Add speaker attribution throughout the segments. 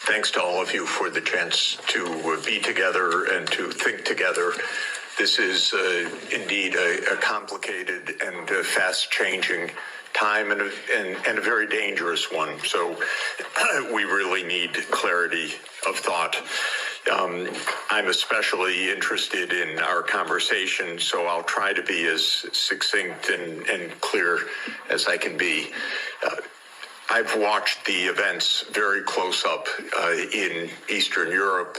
Speaker 1: Thanks to all of you for the chance to be together and to think together. This is indeed a complicated and fast-changing time and a very dangerous one. So we really need clarity of thought. I'm especially interested in our conversation, so I'll try to be as succinct and clear as I can be. I've watched the events very close up in Eastern Europe,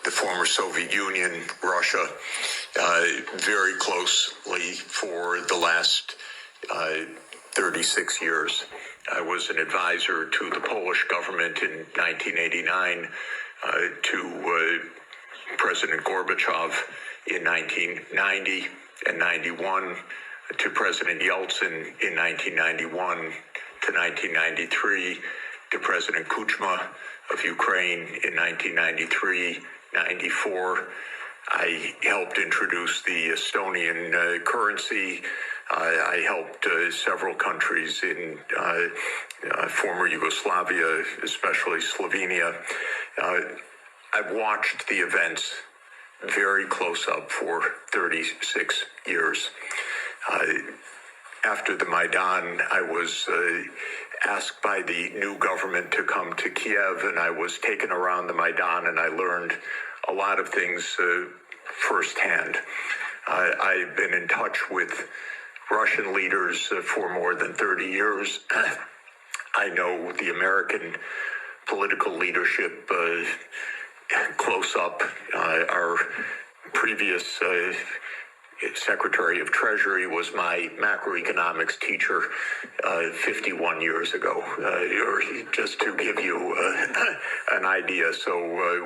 Speaker 1: the former Soviet Union, Russia, very closely for the last 36 years. I was an advisor to the Polish government in 1989, to President Gorbachev in 1990 and 91, to President Yeltsin in 1991 to 1993, to President Kuchma of Ukraine in 1993-94. I helped introduce the Estonian currency. I helped several countries in former Yugoslavia, especially Slovenia. I've watched the events very close up for 36 years. After the Maidan, I was asked by the new government to come to Kiev, and I was taken around the Maidan, and I learned a lot of things firsthand. I've been in touch with Russian leaders for more than 30 years. I know the American political leadership close up. Our previous Secretary of Treasury was my macroeconomics teacher 51 years ago, or just to give you an idea. So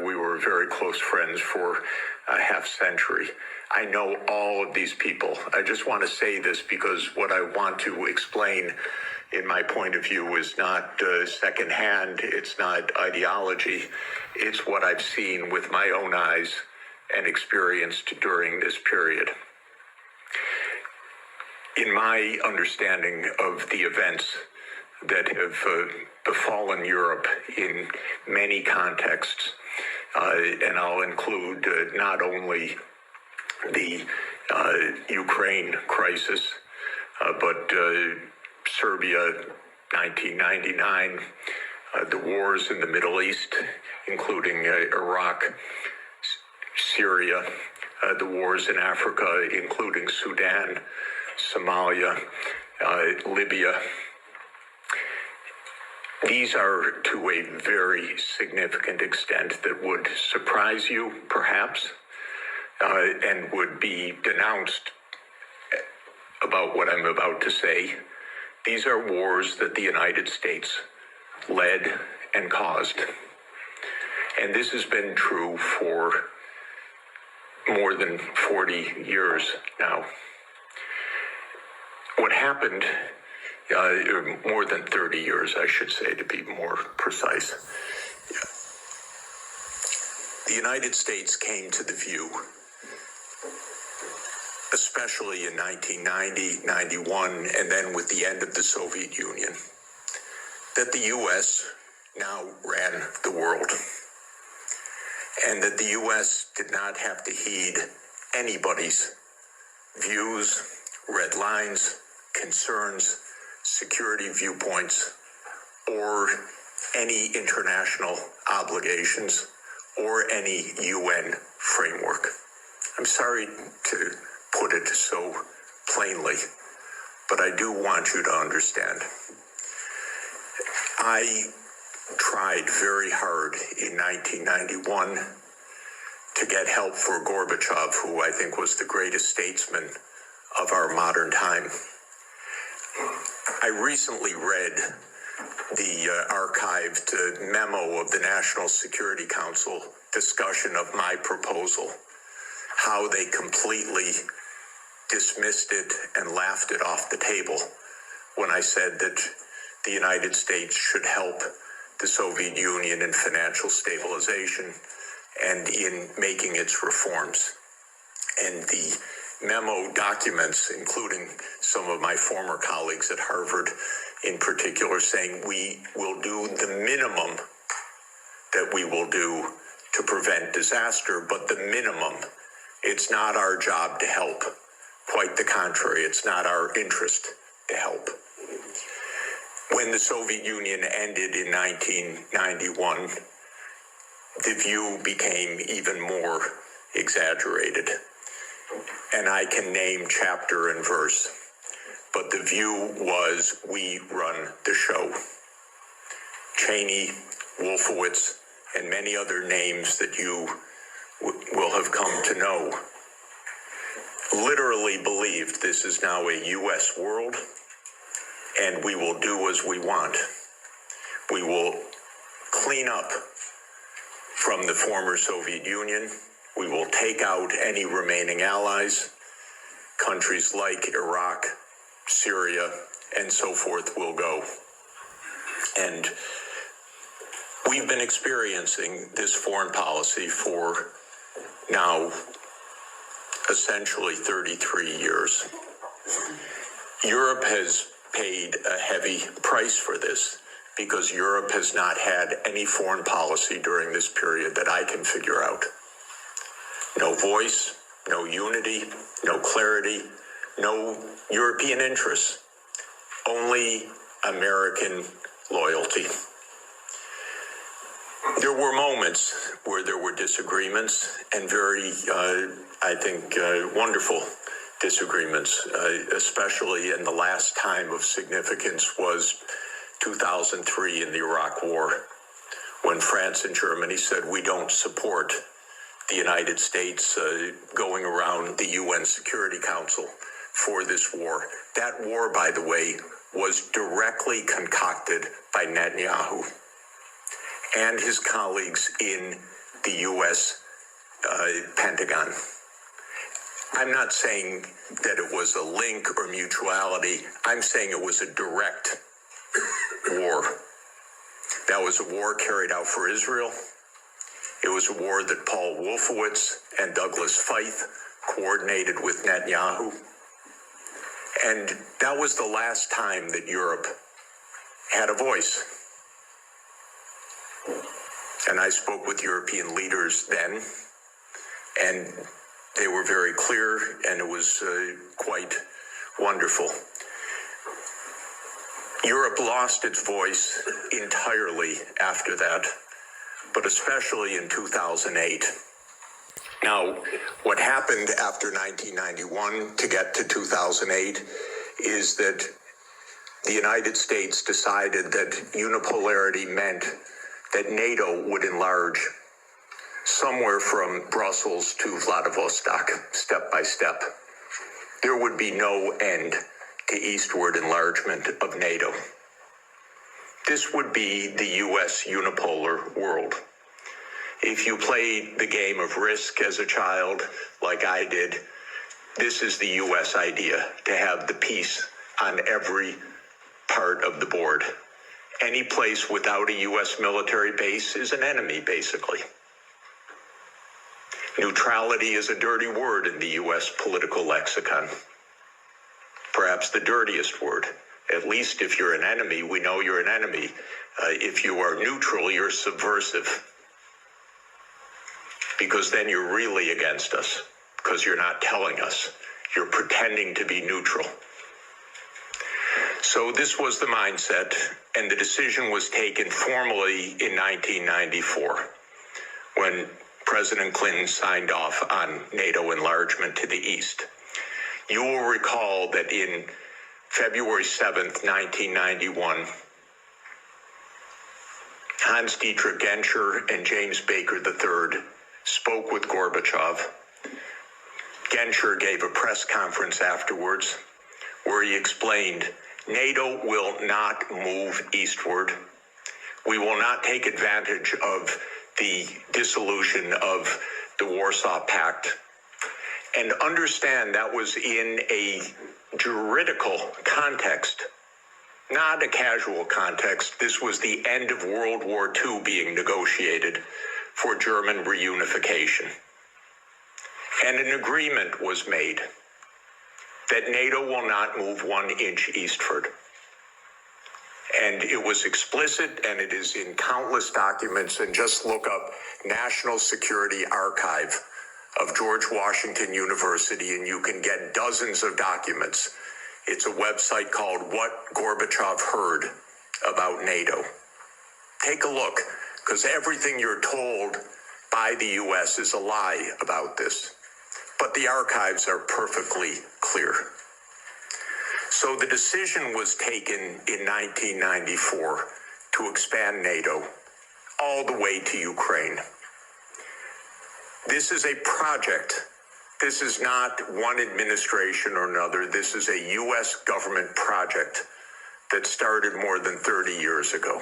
Speaker 1: we were very close friends for a half century. I know all of these people. I just want to say this because what I want to explain in my point of view is not secondhand. It's not ideology. It's what I've seen with my own eyes and experienced during this period. In my understanding of the events that have befallen Europe in many contexts, and I'll include not only the Ukraine crisis, but Serbia, 1999, the wars in the Middle East, including Iraq, Syria, the wars in Africa, including Sudan, Somalia, Libya. These are to a very significant extent that would surprise you, perhaps, and would be denounced about what I'm about to say. These are wars that the United States led and caused. And this has been true for more than 40 years now. What happened, more than 30 years, I should say, to be more precise. The United States came to the view, especially in 1990, 91, and then with the end of the Soviet Union, that the U.S. now ran the world, and that the U.S. did not have to heed anybody's views, red lines, concerns, security viewpoints, or any international obligations, or any UN framework. I'm sorry to put it so plainly, but I do want you to understand. I tried very hard in 1991 to get help for Gorbachev, who I think was the greatest statesman of our modern time. I recently read the archived memo of the National Security Council discussion of my proposal, how they completely dismissed it and laughed it off the table when I said that the United States should help the Soviet Union in financial stabilization and in making its reforms. And the memo documents, including some of my former colleagues at Harvard in particular, saying we will do the minimum that we will do to prevent disaster, but the minimum. It's not our job to help. Quite the contrary, it's not our interest to help. When the Soviet Union ended in 1991, the view became even more exaggerated. And I can name chapter and verse, but the view was we run the show. Cheney, Wolfowitz, and many other names that you will have come to know literally believed this is now a U.S. world, and we will do as we want. We will clean up from the former Soviet Union. We will take out any remaining allies. Countries like Iraq, Syria, and so forth will go. And we've been experiencing this foreign policy for now essentially 33 years. Europe has paid a heavy price for this because Europe has not had any foreign policy during this period that I can figure out. No voice, no unity, no clarity, no European interests, only American loyalty. There were moments where there were disagreements and very, wonderful disagreements, especially in the last time of significance was 2003 in the Iraq War, when France and Germany said we don't support the United States going around the UN Security Council for this war. That war, by the way, was directly concocted by Netanyahu and his colleagues in the U.S. Pentagon. I'm not saying that it was a link or mutuality. I'm saying it was a direct war. That was a war carried out for Israel. It was a war that Paul Wolfowitz and Douglas Feith coordinated with Netanyahu. And that was the last time that Europe had a voice. And I spoke with European leaders then, and they were very clear, and it was quite wonderful. Europe lost its voice entirely after that, but especially in 2008. Now, what happened after 1991 to get to 2008 is that the United States decided that unipolarity meant that NATO would enlarge somewhere from Brussels to Vladivostok, step by step. There would be no end to eastward enlargement of NATO. This would be the U.S. unipolar world. If you played the game of Risk as a child, like I did, this is the U.S. idea, to have the peace on every part of the board. Any place without a U.S. military base is an enemy, basically. Neutrality is a dirty word in the U.S. political lexicon. Perhaps the dirtiest word. At least if you're an enemy, we know you're an enemy. If you are neutral, you're subversive. Because then you're really against us, because you're not telling us. You're pretending to be neutral. So this was the mindset, and the decision was taken formally in 1994, when President Clinton signed off on NATO enlargement to the east. You will recall that in February 7th, 1991, Hans-Dietrich Genscher and James Baker III spoke with Gorbachev. Genscher gave a press conference afterwards where he explained, NATO will not move eastward. We will not take advantage of the dissolution of the Warsaw Pact. And understand that was in a juridical context, not a casual context. This was the end of World War II being negotiated for German reunification. And an agreement was made that NATO will not move 1 inch eastward. And And it was explicit, and it is in countless documents. And just look up National Security Archive of George Washington University, and you can get dozens of documents. It's a website called What Gorbachev Heard About NATO. Take a look, because everything you're told by the U.S. is a lie about this. But the archives are perfectly clear. So the decision was taken in 1994 to expand NATO all the way to Ukraine. This is a project. This is not one administration or another. This is a U.S. government project that started more than 30 years ago.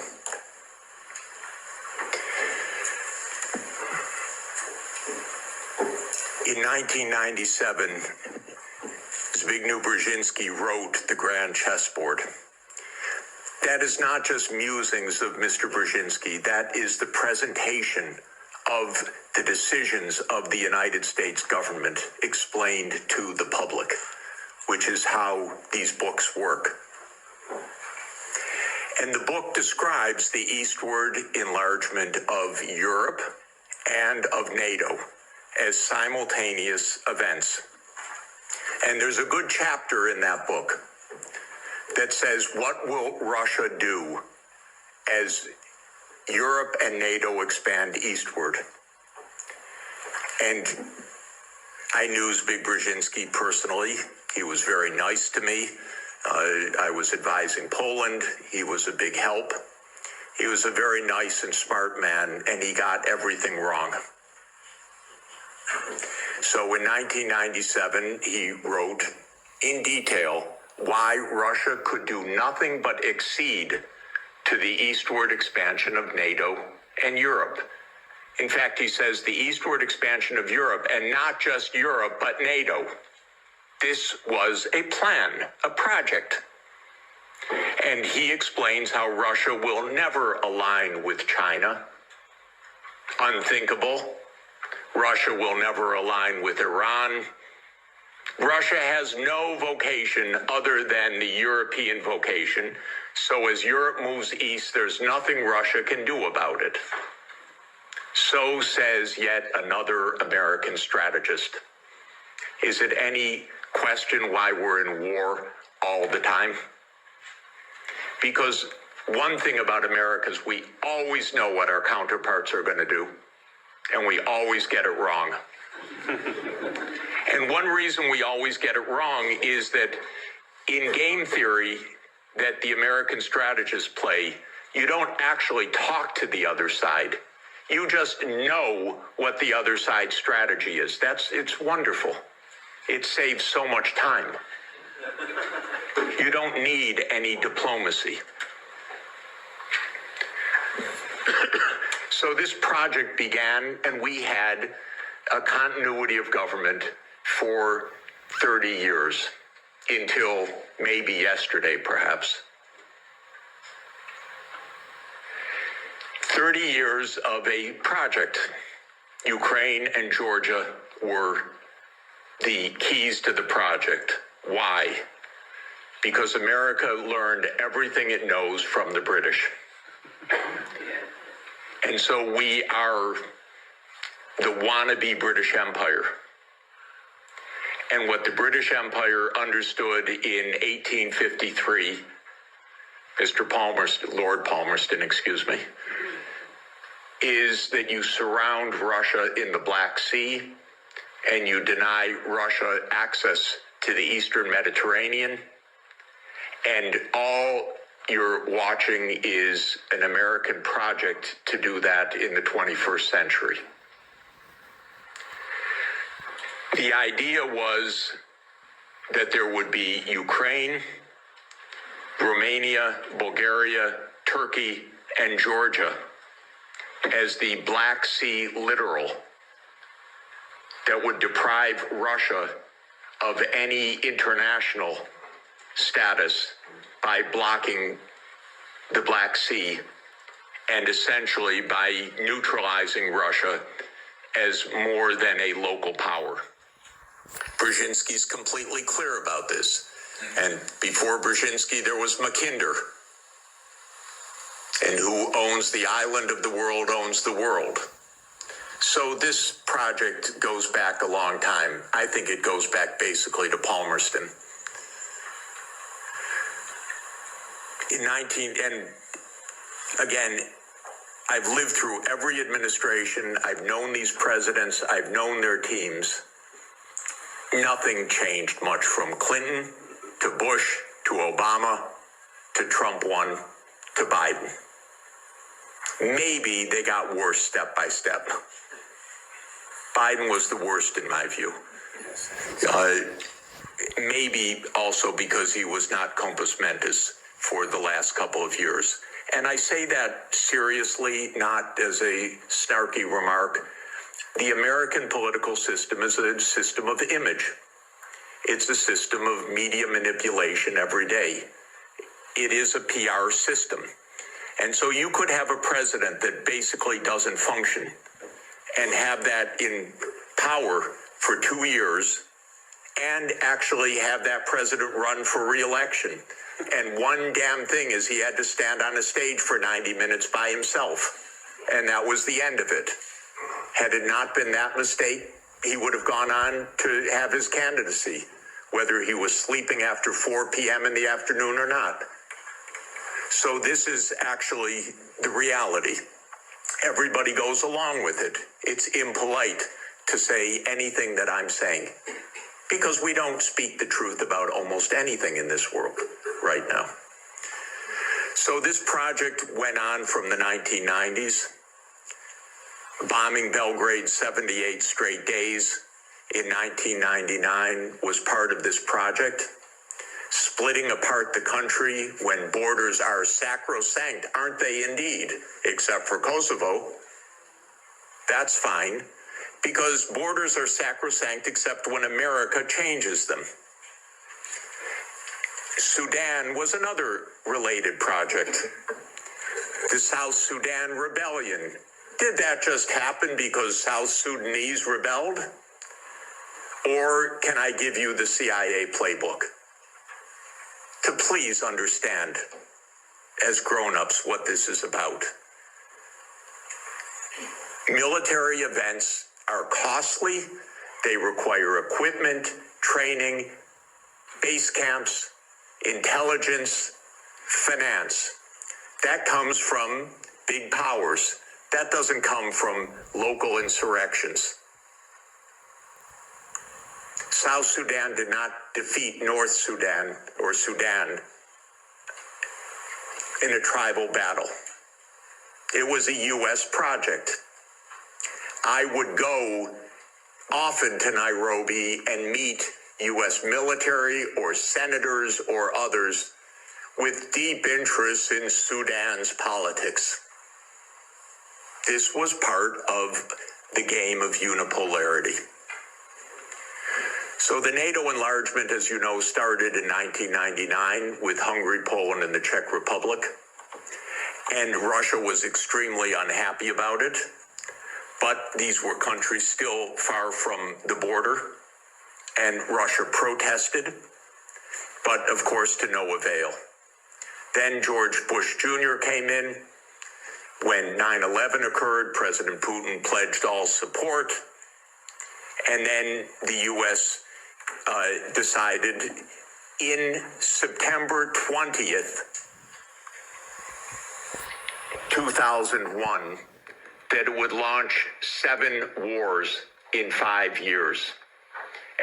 Speaker 1: In 1997, Zbigniew Brzezinski wrote The Grand Chessboard. That is not just musings of Mr. Brzezinski. That is the presentation of the decisions of the United States government explained to the public, which is how these books work. And the book describes the eastward enlargement of Europe and of NATO as simultaneous events. And there's a good chapter in that book that says, what will Russia do as Europe and NATO expand eastward? And I knew Zbigniew Brzezinski personally. He was very nice to me. I was advising Poland. He was a big help. He was a very nice and smart man, and he got everything wrong. So in 1997, he wrote in detail why Russia could do nothing but accede to the eastward expansion of NATO and Europe. In fact, he says the eastward expansion of Europe, and not just Europe, but NATO. This was a plan, a project. And he explains how Russia will never align with China. Unthinkable. Russia will never align with Iran. Russia has no vocation other than the European vocation. So as Europe moves east, there's nothing Russia can do about it. So says yet another American strategist. Is it any question why we're in war all the time? Because one thing about America is we always know what our counterparts are going to do, and we always get it wrong. And one reason we always get it wrong is that in game theory that the American strategists play, you don't actually talk to the other side. You just know what the other side's strategy is. It's wonderful. It saves so much time. You don't need any diplomacy. So this project began, and we had a continuity of government for 30 years, until maybe yesterday, perhaps. 30 years of a project. Ukraine and Georgia were the keys to the project. Why? Because America learned everything it knows from the British. And so we are the wannabe British Empire. And what the British Empire understood in 1853, Lord Palmerston, is that you surround Russia in the Black Sea and you deny Russia access to the Eastern Mediterranean. And all you're watching is an American project to do that in the 21st century. The idea was that there would be Ukraine, Romania, Bulgaria, Turkey, and Georgia as the Black Sea littoral that would deprive Russia of any international status by blocking the Black Sea and essentially by neutralizing Russia as more than a local power. Brzezinski's completely clear about this. And before Brzezinski, there was Mackinder. And who owns the island of the world owns the world. So this project goes back a long time. I think it goes back basically to Palmerston. And again, I've lived through every administration. I've known these presidents. I've known their teams. Nothing changed much from Clinton to Bush to Obama to Trump 1 to Biden. Maybe they got worse step by step. Biden was the worst in my view. Maybe also because he was not compos mentis for the last couple of years. And I say that seriously, not as a snarky remark. The American political system is a system of image. It's a system of media manipulation every day. It is a PR system. And so you could have a president that basically doesn't function and have that in power for 2 years and actually have that president run for re-election. And one damn thing is he had to stand on a stage for 90 minutes by himself. And that was the end of it. Had it not been that mistake, he would have gone on to have his candidacy, whether he was sleeping after 4 p.m. in the afternoon or not. So this is actually the reality. Everybody goes along with it. It's impolite to say anything that I'm saying because we don't speak the truth about almost anything in this world right now. So this project went on from the 1990s, bombing Belgrade 78 straight days in 1999 was part of this project. Splitting apart the country when borders are sacrosanct, aren't they indeed? Except for Kosovo. That's fine, because borders are sacrosanct except when America changes them. Sudan was another related project. The South Sudan rebellion. Did that just happen because South Sudanese rebelled? Or can I give you the CIA playbook to please understand as grown-ups what this is about? Military events are costly. They require equipment, training, base camps, intelligence, finance. That comes from big powers. That doesn't come from local insurrections. South Sudan did not defeat North Sudan or Sudan in a tribal battle. It was a U.S. project. I would go often to Nairobi and meet U.S. military or senators or others with deep interest in Sudan's politics. This was part of the game of unipolarity. So the NATO enlargement, as you know, started in 1999 with Hungary, Poland, and the Czech Republic. And Russia was extremely unhappy about it. But these were countries still far from the border. And Russia protested, but of course to no avail. Then George Bush Jr. came in. When 9/11 occurred, President Putin pledged all support. And then the U.S. Decided in September 20th, 2001, that it would launch 7 wars in 5 years.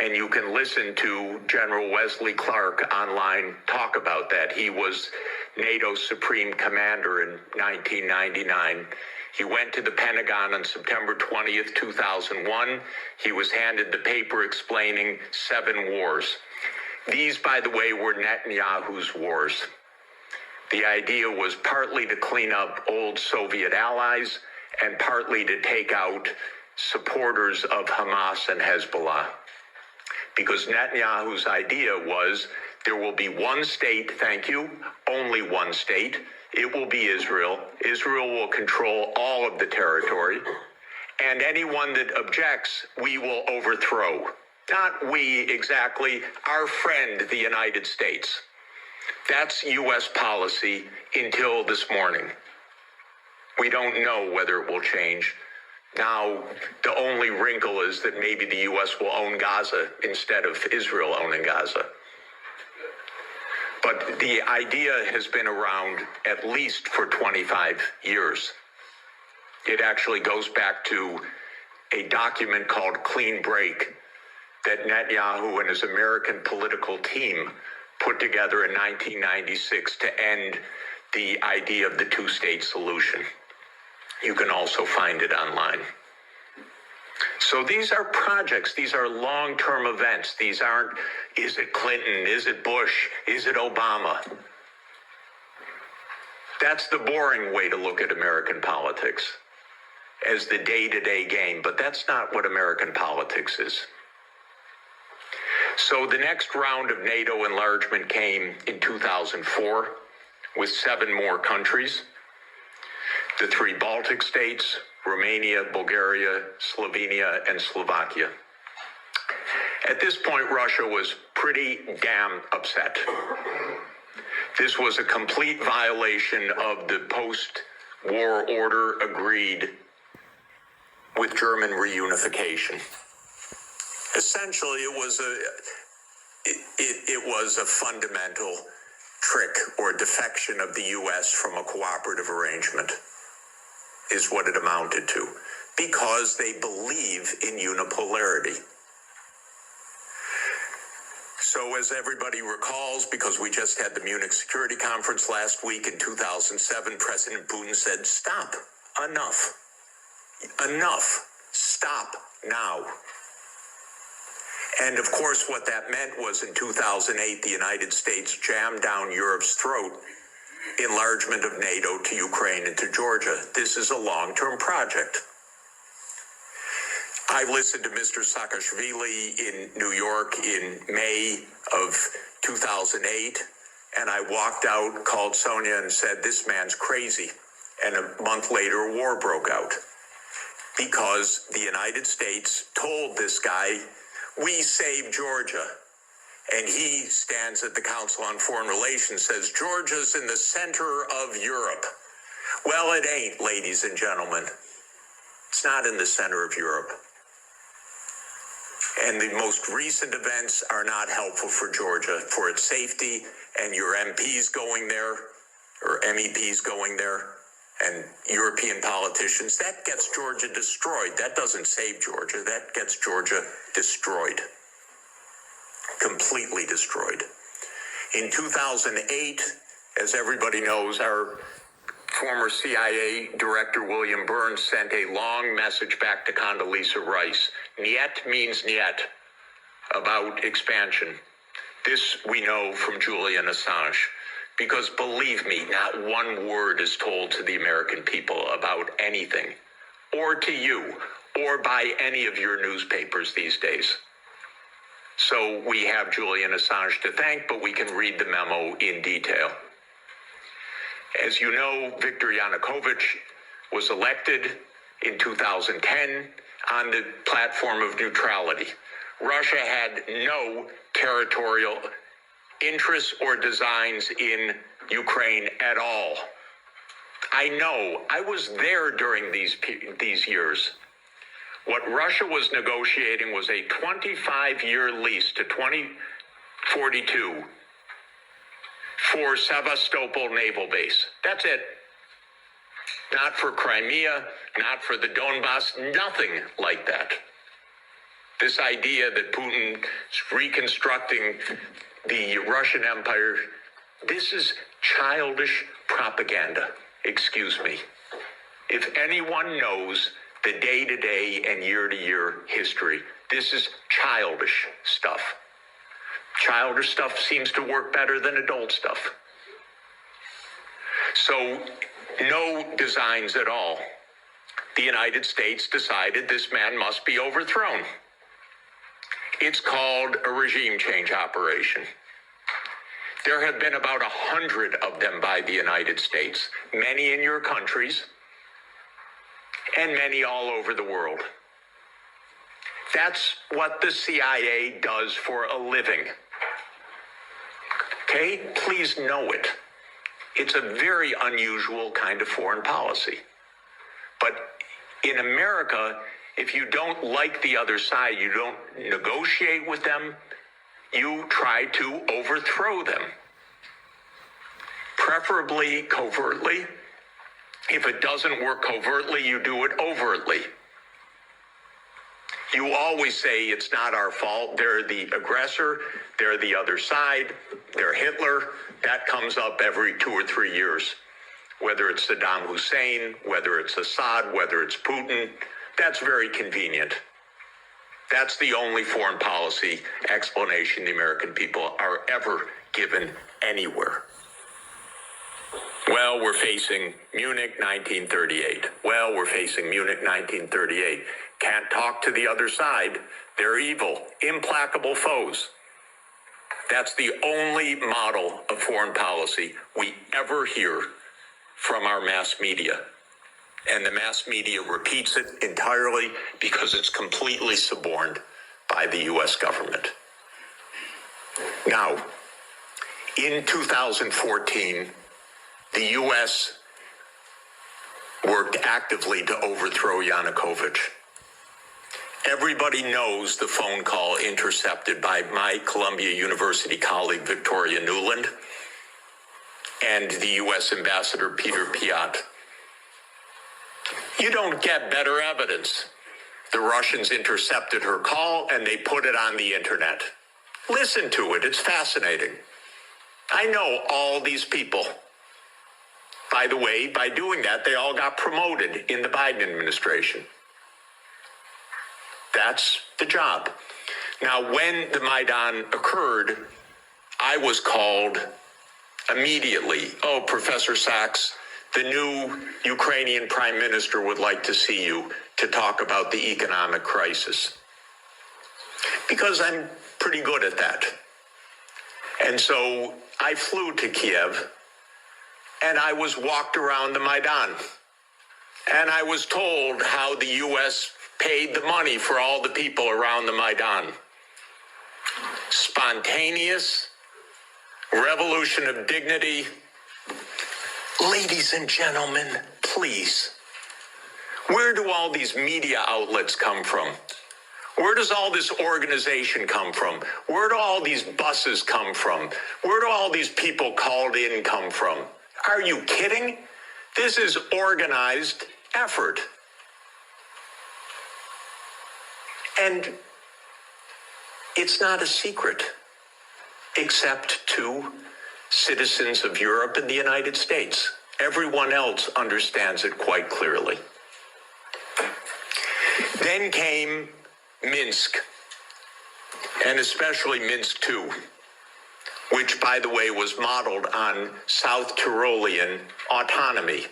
Speaker 1: And you can listen to General Wesley Clark online talk about that. He was NATO's Supreme Commander in 1999. He went to the Pentagon on September 20th, 2001. He was handed the paper explaining 7 wars. These, by the way, were Netanyahu's wars. The idea was partly to clean up old Soviet allies and partly to take out supporters of Hamas and Hezbollah. Because Netanyahu's idea was there will be one state, thank you, only one state. It will be Israel. Israel will control all of the territory. And anyone that objects, we will overthrow. Not we exactly, our friend, the United States. That's U.S. policy until this morning. We don't know whether it will change. Now, the only wrinkle is that maybe the U.S. will own Gaza instead of Israel owning Gaza. But the idea has been around at least for 25 years. It actually goes back to a document called Clean Break that Netanyahu and his American political team put together in 1996 to end the idea of the two-state solution. You can also find it online. So these are projects, these are long-term events. These aren't, is it Clinton, is it Bush, is it Obama? That's the boring way to look at American politics, as the day-to-day game, but that's not what American politics is. So the next round of NATO enlargement came in 2004 with 7 more countries. The 3 Baltic states, Romania, Bulgaria, Slovenia, and Slovakia. At this point, Russia was pretty damn upset. This was a complete violation of the post-war order agreed with German reunification. Essentially, it was a fundamental trick or defection of the U.S. from a cooperative arrangement, is what it amounted to, because they believe in unipolarity. So as everybody recalls, because we just had the Munich Security Conference last week in 2007, President Putin said, stop, enough, stop now. And of course, what that meant was in 2008, the United States jammed down Europe's throat enlargement of NATO to Ukraine and to Georgia. This is a long-term project. I listened to Mr. Saakashvili in New York in May of 2008, and I walked out, called Sonia, and said, this man's crazy. And a month later, a war broke out because the United States told this guy, we saved Georgia. And he stands at the Council on Foreign Relations, says, Georgia's in the center of Europe. Well, it ain't, ladies and gentlemen. It's not in the center of Europe. And the most recent events are not helpful for Georgia, for its safety, and your MPs going there, or MEPs going there, and European politicians. That gets Georgia destroyed. That doesn't save Georgia. That gets Georgia destroyed. Completely destroyed. In 2008, as everybody knows, our former CIA director, William Burns, sent a long message back to Condoleezza Rice. Niet means niet, about expansion. This we know from Julian Assange, because believe me, not one word is told to the American people about anything, or to you, or by any of your newspapers these days. So we have Julian Assange to thank, but we can read the memo in detail. As you know, Viktor Yanukovych was elected in 2010 on the platform of neutrality. Russia had no territorial interests or designs in Ukraine at all. I know, I was there during these years. What Russia was negotiating was a 25-year lease to 2042 for Sevastopol Naval Base. That's it. Not for Crimea, not for the Donbass, nothing like that. This idea that Putin is reconstructing the Russian Empire, this is childish propaganda. Excuse me. If anyone knows the day-to-day and year-to-year history, this is childish stuff. Childish stuff seems to work better than adult stuff. So, no designs at all. The United States decided this man must be overthrown. It's called a regime change operation. There have been about 100 of them by the United States, many in your countries, and many all over the world. That's what the CIA does for a living. Okay? Please know it. It's a very unusual kind of foreign policy. In America, if you don't like the other side, you don't negotiate with them, you try to overthrow them. Preferably covertly. If it doesn't work covertly, you do it overtly. You always say it's not our fault. They're the aggressor. They're the other side. They're Hitler. That comes up every 2 or 3 years. Whether it's Saddam Hussein, whether it's Assad, whether it's Putin, that's very convenient. That's the only foreign policy explanation the American people are ever given anywhere. Well, we're facing Munich 1938. Well, we're facing Munich 1938. Can't talk to the other side. They're evil, implacable foes. That's the only model of foreign policy we ever hear from our mass media. And the mass media repeats it entirely because it's completely suborned by the U.S. government. Now, in 2014, the U.S. worked actively to overthrow Yanukovych. Everybody knows the phone call intercepted by my Columbia University colleague, Victoria Nuland, and the U.S. Ambassador Peter Piot. You don't get better evidence. The Russians intercepted her call and they put it on the internet. Listen to it. It's fascinating. I know all these people. By the way, by doing that, they all got promoted in the Biden administration. That's the job. Now, when the Maidan occurred, I was called immediately. Oh, Professor SACHS, the new Ukrainian prime minister would like to see you to talk about the economic crisis. Because I'm pretty good at that. And so I flew to Kiev and I was walked around the Maidan. And I was told how the U.S. paid the money for all the people around the Maidan. Spontaneous, revolution of dignity. Ladies and gentlemen, please, where do all these media outlets come from? Where does all this organization come from? Where do all these buses come from? Where do all these people called in come from? Are you kidding? This is organized effort. And it's not a secret, except to citizens of Europe and the United States. Everyone else understands it quite clearly. Then came Minsk, and especially Minsk II, which, by the way, was modeled on South Tyrolean autonomy.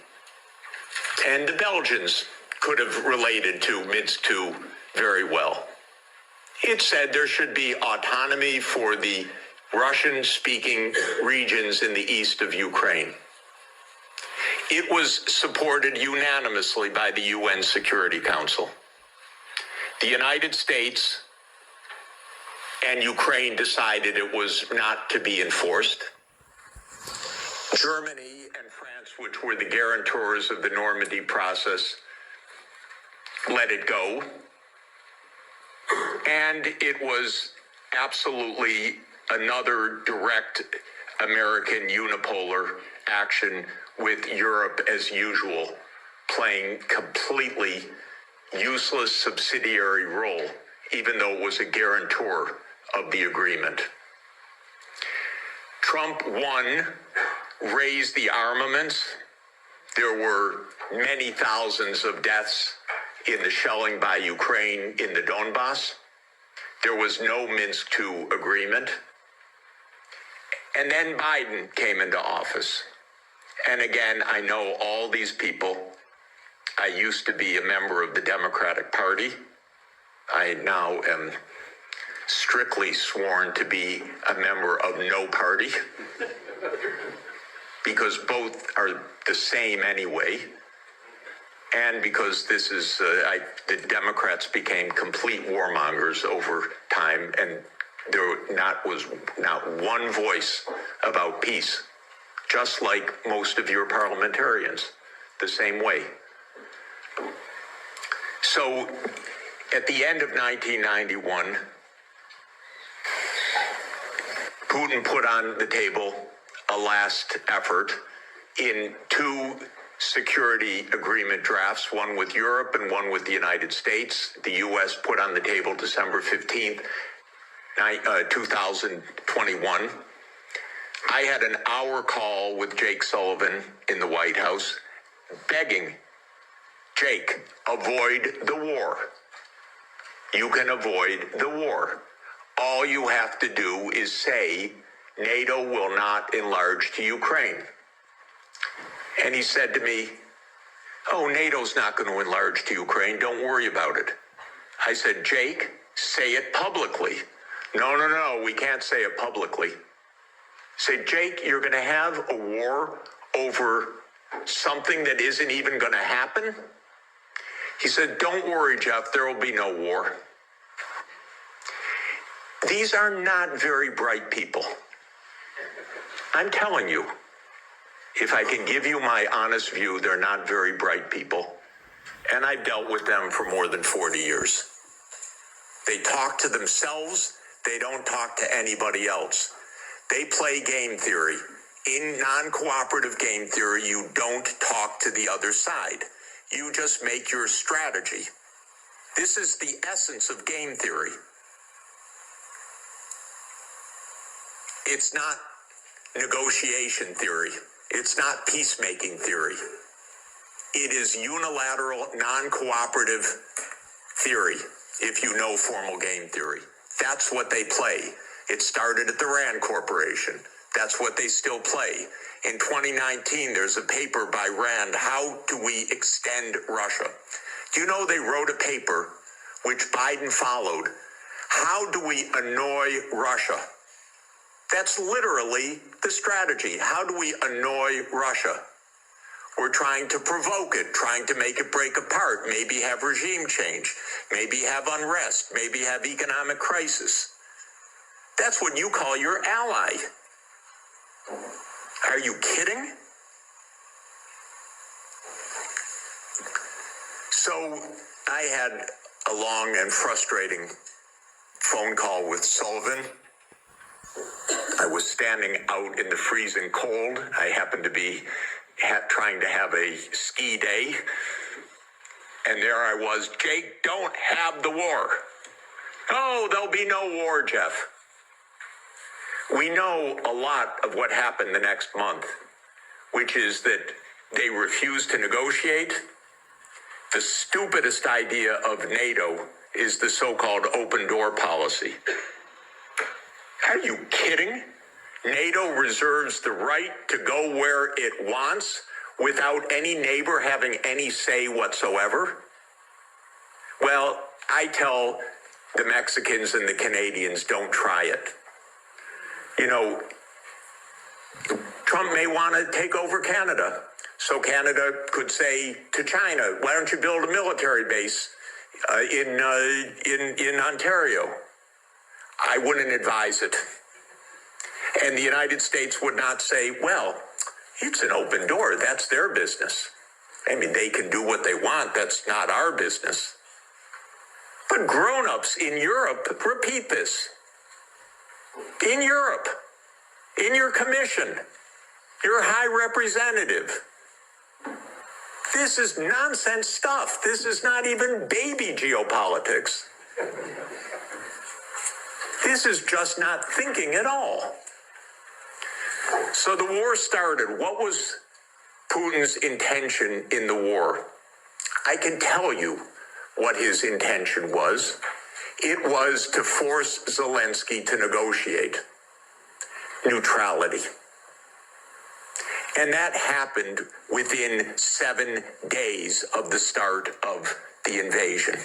Speaker 1: And the Belgians could have related to Minsk II very well. It said there should be autonomy for the Russian-speaking regions in the east of Ukraine. It was supported unanimously by the UN Security Council. The United States and Ukraine decided it was not to be enforced. Germany and France, which were the guarantors of the Normandy process, let it go. And it was absolutely another direct American unipolar action with Europe, as usual, playing completely useless subsidiary role, even though it was a guarantor of the agreement. Trump won, raised the armaments. There were many thousands of deaths in the shelling by Ukraine in the Donbass. There was no Minsk II agreement. And then Biden came into office. And again, I know all these people. I used to be a member of the Democratic Party. I now am strictly sworn to be a member of no party, because both are the same anyway. And because this is, the Democrats became complete warmongers over time, and there was not one voice about peace, just like most of your parliamentarians, the same way. So at the end of 1991, Putin put on the table a last effort in two security agreement drafts, one with Europe and one with the United States. The U.S. put on the table December 15th, 2021. I had an hour call with Jake Sullivan in the White House begging, Jake, avoid the war. You can avoid the war. All you have to do is say NATO will not enlarge to Ukraine. And he said to me, oh, NATO's not going to enlarge to Ukraine. Don't worry about it. I said, Jake, say it publicly. No, we can't say it publicly. Say, Jake, you're going to have a war over something that isn't even going to happen? He said, don't worry, Jeff, there will be no war. These are not very bright people. I'm telling you, if I can give you my honest view, they're not very bright people. And I've dealt with them for more than 40 years. They talk to themselves. They don't talk to anybody else. They play game theory. In non-cooperative game theory, you don't talk to the other side. You just make your strategy. This is the essence of game theory. It's not negotiation theory. It's not peacemaking theory. It is unilateral, non-cooperative theory, if you know formal game theory. That's what they play. It started at the Rand Corporation. That's what they still play. In 2019, there's a paper by Rand, How Do We Extend Russia? Do you know they wrote a paper, which Biden followed, How Do We Annoy Russia? That's literally the strategy. How do we annoy Russia? We're trying to provoke it, trying to make it break apart, maybe have regime change, maybe have unrest, maybe have economic crisis. That's what you call your ally. Are you kidding? So I had a long and frustrating phone call with Sullivan. I was standing out in the freezing cold. I happened to be trying to have a ski day. And there I was, Jake, don't have the war. Oh, there'll be no war, Jeff. We know a lot of what happened the next month, which is that they refused to negotiate. The stupidest idea of NATO is the so-called open door policy. Are you kidding? NATO reserves the right to go where it wants without any neighbor having any say whatsoever? Well, I tell the Mexicans and the Canadians, don't try it. You know, Trump may want to take over Canada. So Canada could say to China, why don't you build a military base in Ontario? I wouldn't advise it. And the United States would not say, well, it's an open door. That's their business. I mean, they can do what they want. That's not our business. But grown-ups in Europe repeat this. In Europe, in your commission, your high representative. This is nonsense stuff. This is not even baby geopolitics. This is just not thinking at all. So the war started. What was Putin's intention in the war? I can tell you what his intention was. It was to force Zelensky to negotiate neutrality. And that happened within 7 days of the start of the invasion.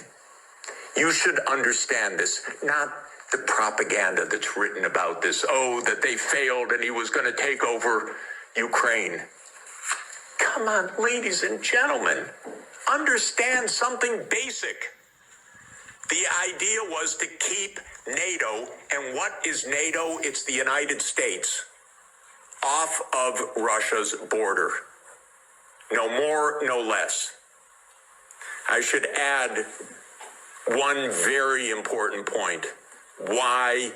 Speaker 1: You should understand this, not the propaganda that's written about this. Oh, that they failed and he was going to take over Ukraine. Come on, ladies and gentlemen, understand something basic. The idea was to keep NATO, and what is NATO? It's the United States, off of Russia's border. No more, no less. I should add one very important point. Why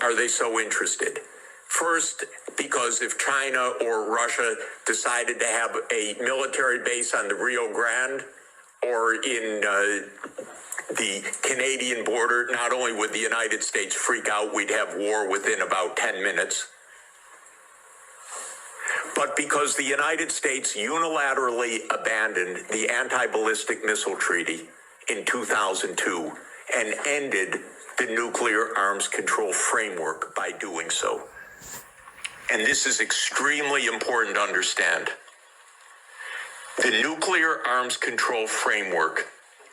Speaker 1: are they so interested? First, because if China or Russia decided to have a military base on the Rio Grande or in the Canadian border, not only would the United States freak out, we'd have war within about 10 minutes. But because the United States unilaterally abandoned the Anti-Ballistic Missile Treaty in 2002 and ended the nuclear arms control framework by doing so. And this is extremely important to understand. The nuclear arms control framework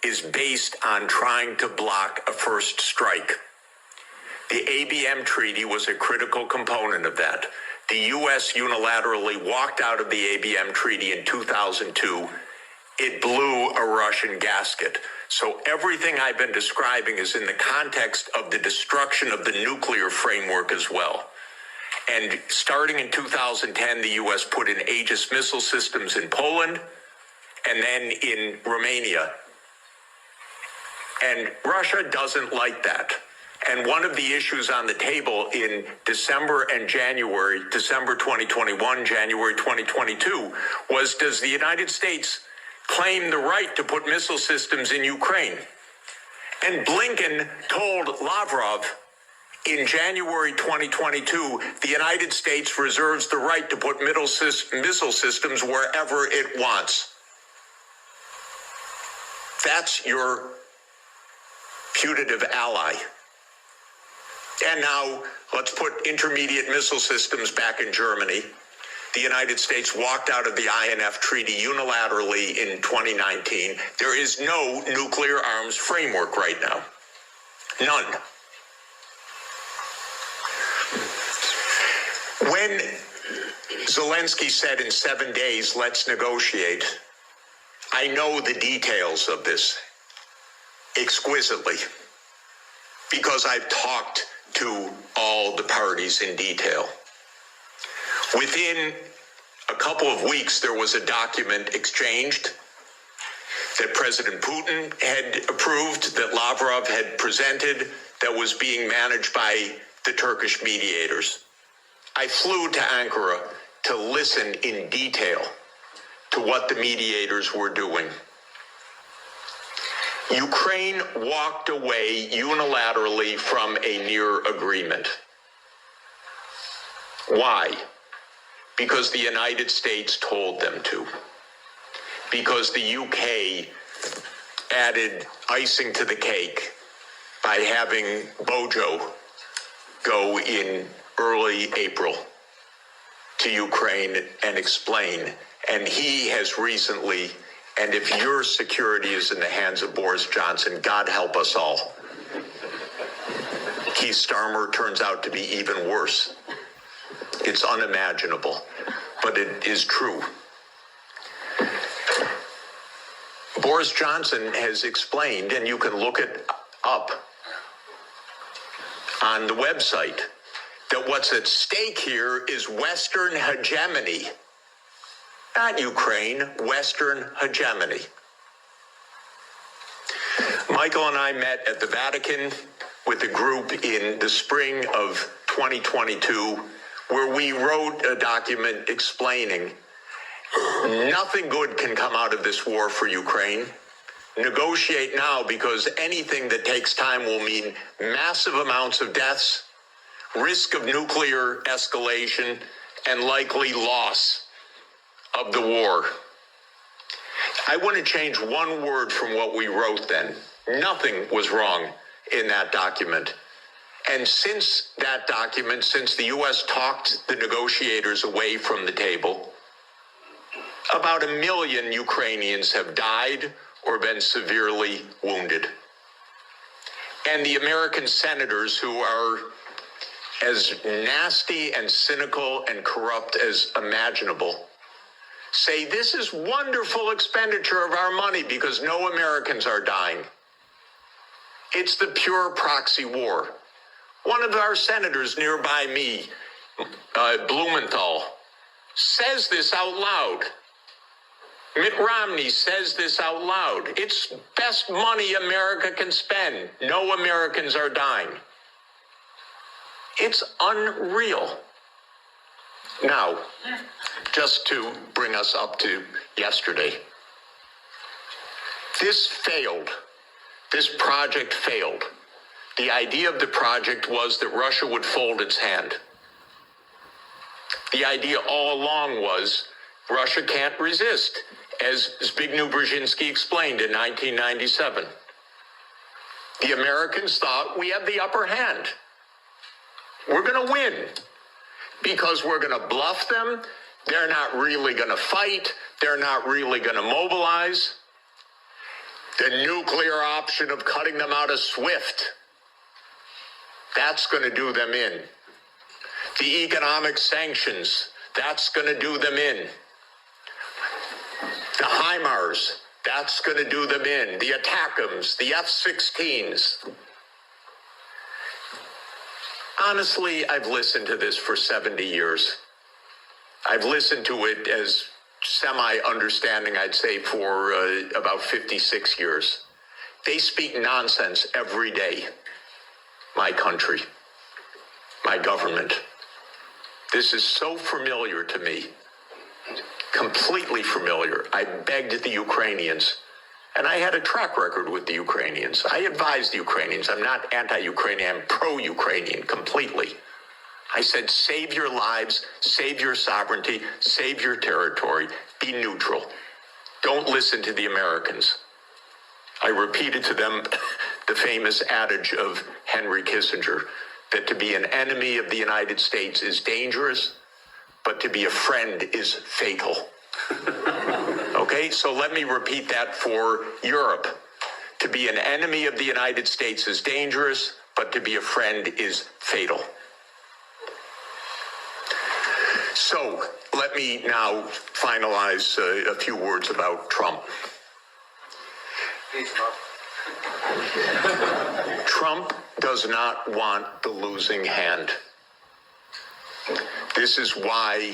Speaker 1: is based on trying to block a first strike. The ABM treaty was a critical component of that. The U.S. unilaterally walked out of the ABM treaty in 2002. It blew a Russian gasket. So everything I've been describing is in the context of the destruction of the nuclear framework as well. And starting in 2010, the U.S. put in Aegis missile systems in Poland and then in Romania. And Russia doesn't like that. And one of the issues on the table in December 2021, January 2022, was, does the United States claim the right to put missile systems in Ukraine? And Blinken told Lavrov in January 2022, the United States reserves the right to put missile systems wherever it wants. That's your putative ally. And now let's put intermediate missile systems back in Germany. The United States walked out of the INF Treaty unilaterally in 2019. There is no nuclear arms framework right now. None. When Zelensky said in 7 days, let's negotiate, I know the details of this exquisitely because I've talked to all the parties in detail. Within a couple of weeks, there was a document exchanged that President Putin had approved, that Lavrov had presented, that was being managed by the Turkish mediators. I flew to Ankara to listen in detail to what the mediators were doing. Ukraine walked away unilaterally from a near agreement. Why? Because the United States told them to. Because the UK added icing to the cake by having Bojo go in early April to Ukraine and explain. And he has recently, and if your security is in the hands of Boris Johnson, God help us all. Keith Starmer turns out to be even worse. It's unimaginable, but it is true. Boris Johnson has explained, and you can look it up on the website, that what's at stake here is Western hegemony. Not Ukraine, Western hegemony. Michael and I met at the Vatican with a group in the spring of 2022, where we wrote a document explaining nothing good can come out of this war for Ukraine. Negotiate now, because anything that takes time will mean massive amounts of deaths, risk of nuclear escalation, and likely loss of the war. I want to change one word from what we wrote then. Nothing was wrong in that document. And since that document, since the U.S. talked the negotiators away from the table, about 1 million Ukrainians have died or been severely wounded. And the American senators, who are as nasty and cynical and corrupt as imaginable, say this is wonderful expenditure of our money because no Americans are dying. It's the pure proxy war. One of our senators nearby me, Blumenthal, says this out loud. Mitt Romney says this out loud. It's best money America can spend. No Americans are dying. It's unreal. Now, just to bring us up to yesterday, this failed. This project failed. The idea of the project was that Russia would fold its hand. The idea all along was Russia can't resist, as Zbigniew Brzezinski explained in 1997. The Americans thought we have the upper hand. We're going to win because we're going to bluff them. They're not really going to fight. They're not really going to mobilize. The nuclear option of cutting them out of SWIFT, that's going to do them in. The economic sanctions, that's going to do them in. The HIMARS, that's going to do them in. The ATACMS, the F-16s. Honestly, I've listened to this for 70 years. I've listened to it as semi-understanding, I'd say, for about 56 years. They speak nonsense every day. My country, my government. This is so familiar to me, completely familiar. I begged the Ukrainians, and I had a track record with the Ukrainians. I advised the Ukrainians. I'm not anti-Ukrainian, I'm pro-Ukrainian completely. I said, save your lives, save your sovereignty, save your territory, be neutral. Don't listen to the Americans. I repeated to them the famous adage of Henry Kissinger, that to be an enemy of the United States is dangerous, but to be a friend is fatal. Okay, so let me repeat that for Europe. To be an enemy of the United States is dangerous, but to be a friend is fatal. So let me now finalize a few words about Trump. Trump does not want the losing hand. This is why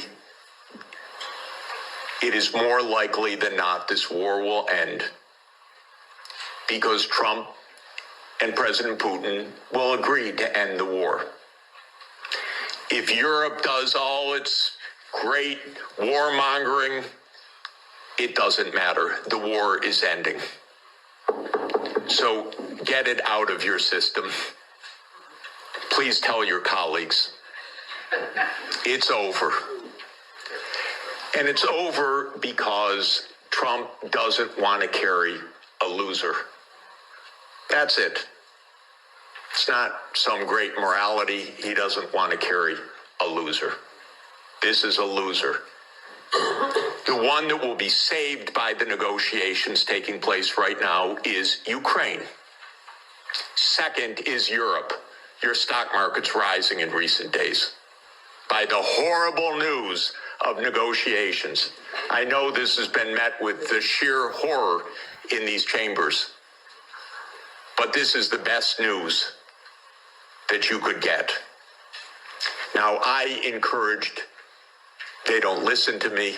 Speaker 1: it is more likely than not this war will end, because Trump and President Putin will agree to end the war. If Europe does all its great warmongering, it doesn't matter. The war is ending. So get it out of your system. Please tell your colleagues. It's over. And it's over because Trump doesn't want to carry a loser. That's it. It's not some great morality. He doesn't want to carry a loser. This is a loser. The one that will be saved by the negotiations taking place right now is Ukraine. Second is Europe. Your stock market's rising in recent days by the horrible news of negotiations. I know this has been met with the sheer horror in these chambers, but this is the best news that you could get. Now, I encouraged, they don't listen to me,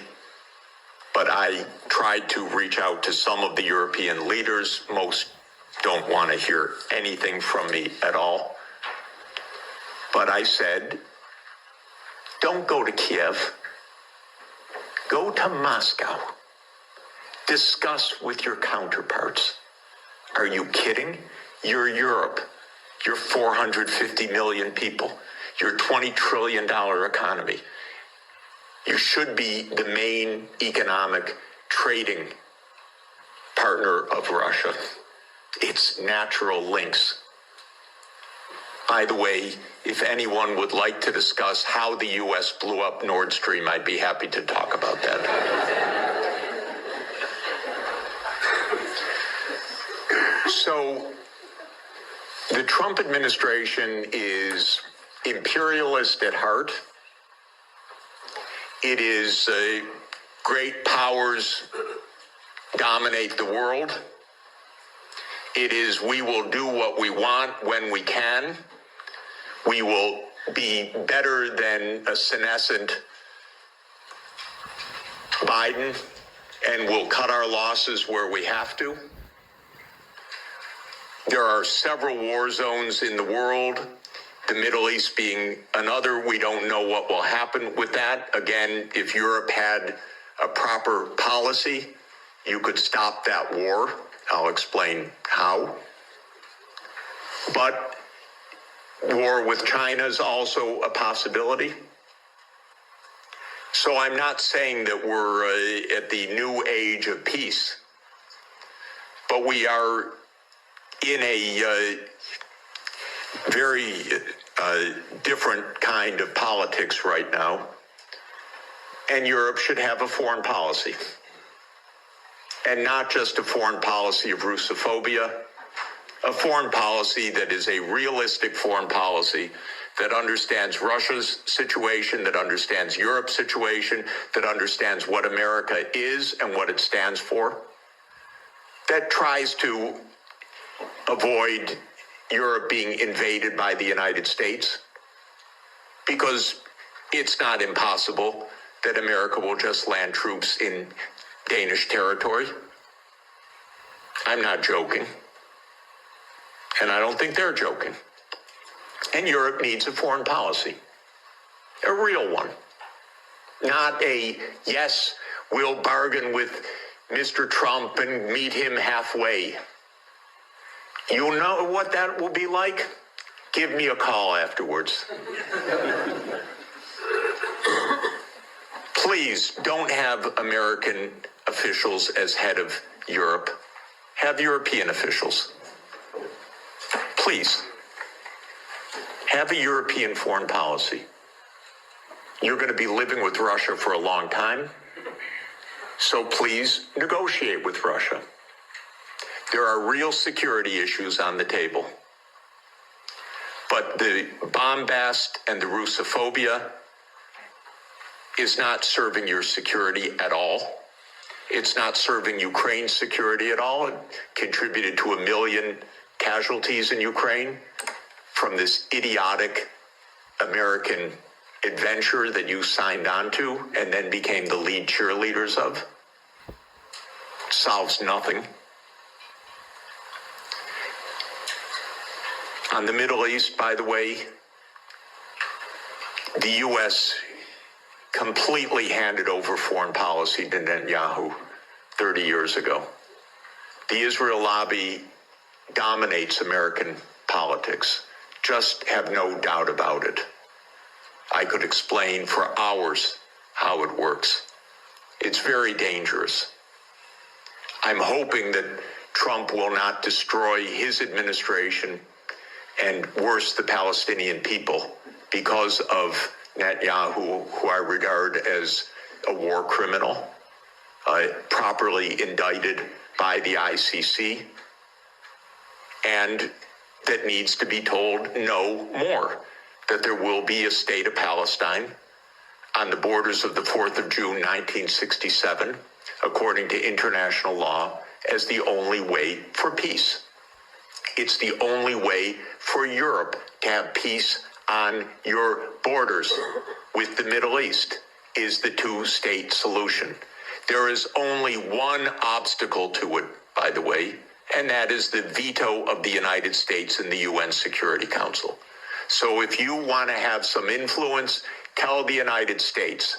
Speaker 1: but I tried to reach out to some of the European leaders. Most don't want to hear anything from me at all. But I said, don't go to Kiev. Go to Moscow. Discuss with your counterparts. Are you kidding? You're Europe. You're 450 million people. You're a $20 trillion economy. You should be the main economic trading partner of Russia. It's natural links. By the way, if anyone would like to discuss how the U.S. blew up Nord Stream, I'd be happy to talk about that. So, the Trump administration is imperialist at heart. It is great powers dominate the world. It is we will do what we want when we can. We will be better than a senescent Biden and we'll cut our losses where we have to. There are several war zones in the world, the Middle East being another. We don't know what will happen with that. Again, if Europe had a proper policy, you could stop that war. I'll explain how. But war with China is also a possibility. So I'm not saying that we're at the new age of peace, but we are in a very different kind of politics right now, and Europe should have a foreign policy, and not just a foreign policy of Russophobia, a foreign policy that is a realistic foreign policy that understands Russia's situation, that understands Europe's situation, that understands what America is and what it stands for, that tries to avoid Europe being invaded by the United States, because it's not impossible that America will just land troops in Danish territory. I'm not joking, and I don't think they're joking. And Europe needs a foreign policy, a real one, not a, yes, we'll bargain with Mr. Trump and meet him halfway. You know what that will be like? Give me a call afterwards. Please don't have American officials as head of Europe. Have European officials. Please. Have a European foreign policy. You're going to be living with Russia for a long time, so please negotiate with Russia. There are real security issues on the table, but the bombast and the Russophobia is not serving your security at all. It's not serving Ukraine's security at all. It contributed to 1 million casualties in Ukraine from this idiotic American adventure that you signed on to and then became the lead cheerleaders of. Solves nothing. On the Middle East, by the way, the U.S. completely handed over foreign policy to Netanyahu 30 years ago. The Israel lobby dominates American politics. Just have no doubt about it. I could explain for hours how it works. It's very dangerous. I'm hoping that Trump will not destroy his administration and worse, the Palestinian people, because of Netanyahu, who I regard as a war criminal, properly indicted by the ICC, and that needs to be told no more, that there will be a state of Palestine on the borders of the 4th of June, 1967, according to international law, as the only way for peace. It's the only way for Europe to have peace on your borders with the Middle East, is the two-state solution. There is only one obstacle to it, by the way, and that is the veto of the United States in the UN Security Council. So if you want to have some influence, tell the United States,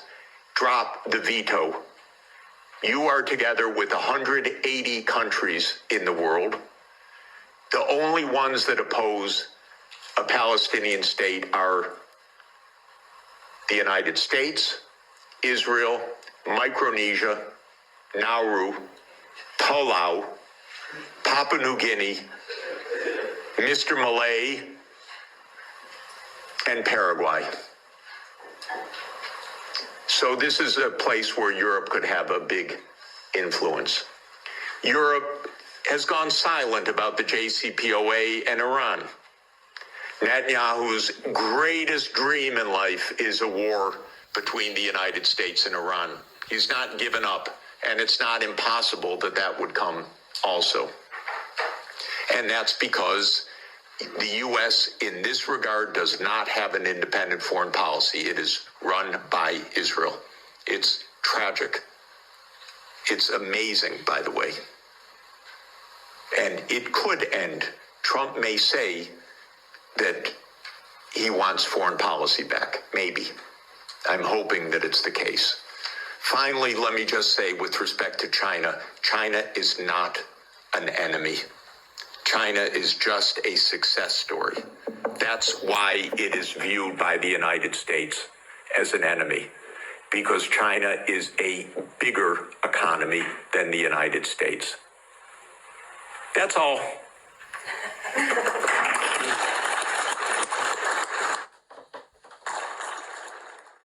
Speaker 1: drop the veto. You are together with 180 countries in the world. The only ones that oppose a Palestinian state are the United States, Israel, Micronesia, Nauru, Palau, Papua New Guinea, Mr. Malay, and Paraguay. So this is a place where Europe could have a big influence. Europe has gone silent about the JCPOA and Iran. Netanyahu's greatest dream in life is a war between the United States and Iran. He's not given up, and it's not impossible that that would come also. And that's because the U.S. in this regard does not have an independent foreign policy. It is run by Israel. It's tragic. It's amazing, by the way. And it could end. Trump may say that he wants foreign policy back. Maybe. I'm hoping that it's the case. Finally, let me just say with respect to China, China is not an enemy. China is just a success story. That's why it is viewed by the United States as an enemy, because China is a bigger economy than the United States. That's all.